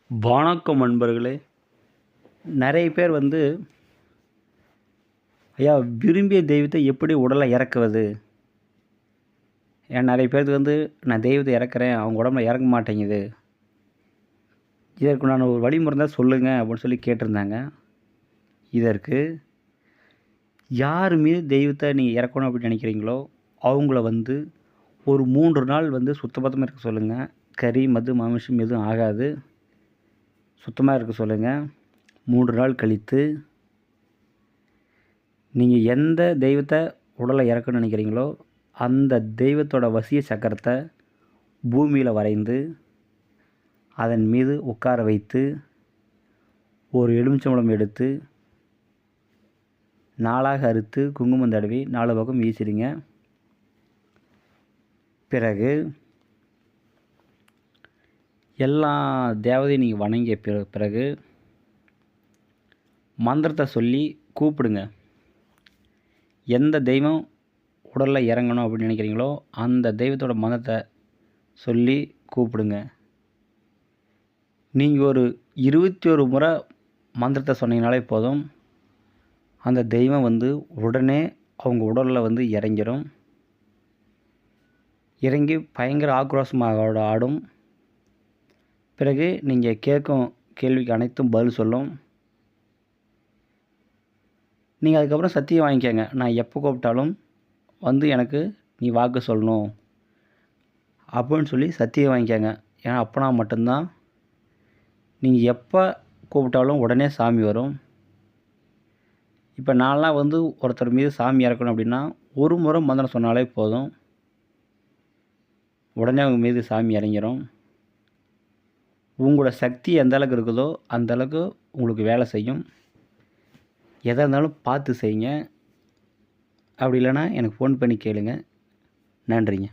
வணக்கம் நண்பர்களே. நிறைய பேர் ஐயா விரும்பிய தெய்வத்தை எப்படி உடலை இறக்குவது? ஏன் நிறைய பேருக்கு நான் தெய்வத்தை இறக்குறேன், அவங்க உடம்புல இறங்க மாட்டேங்குது. இதற்கு நான் ஒரு வழிமுறை இருந்தால் சொல்லுங்கள் அப்படின்னு சொல்லி கேட்டிருந்தாங்க. இதற்கு யார் மீது தெய்வத்தை நீங்கள் இறக்கணும் அப்படின்னு நினைக்கிறீங்களோ அவங்கள ஒரு 3 நாள் சுத்தபத்தமாக இருக்க சொல்லுங்கள். கறி, மது, மாமிசம் எதுவும் ஆகாது. சுத்தமாக இருக்க சொல்லுங்கள். 3 நாள் கழித்து நீங்கள் எந்த தெய்வத்தை உடலை இறக்கணும்னு நினைக்கிறீங்களோ அந்த தெய்வத்தோட வசிய சக்கரத்தை பூமியில் வரைந்து அதன் மீது உட்கார வைத்து ஒரு எலுமிச்சம்பழம் எடுத்து 4ஆக அறுத்து குங்குமம் தடவி 4 பக்கம் வீசிடுங்க. பிறகு எல்லா தேவதையும் நீங்கள் வணங்கிய பிறகு மந்திரத்தை சொல்லி கூப்பிடுங்க. எந்த தெய்வம் உடலில் இறங்கணும் அப்படின்னு நினைக்கிறீங்களோ அந்த தெய்வத்தோட மந்திரத்தை சொல்லி கூப்பிடுங்க. நீங்கள் ஒரு 21 முறை மந்திரத்தை சொன்னீங்கனாலே போதும். அந்த தெய்வம் உடனே அவங்க உடலில் இறங்கிடும். இறங்கி பயங்கர ஆக்ரோஷமாக ஆடும். பிறகு நீங்கள் கேட்கும் கேள்விக்கு அனைத்தும் பதில் சொல்லும். நீங்கள் அதுக்கப்புறம் சத்தியம் வாங்கிக்கோங்க. நான் எப்போ கூப்பிட்டாலும் எனக்கு நீ வாக்கு சொல்லணும் அப்படின்னு சொல்லி சத்தியம் வாங்கிக்கோங்க. ஏன்னா அப்போனா மட்டும்தான் நீங்கள் எப்போ கூப்பிட்டாலும் உடனே சாமி வரும். இப்போ நான்லாம் ஒருத்தர் மீது சாமி இறக்கணும் அப்படின்னா ஒரு முறை மந்திரம் சொன்னாலே போதும், உடனே அவங்க மீது சாமி இறங்கிடும். உங்களோட சக்தி எந்த அளவுக்கு இருக்குதோ அந்த அளவுக்கு உங்களுக்கு வேலை செய்யும். எதாக இருந்தாலும் பார்த்து செய்யுங்க. அப்படி இல்லைன்னா எனக்கு ஃபோன் பண்ணி கேளுங்க. நன்றிங்க.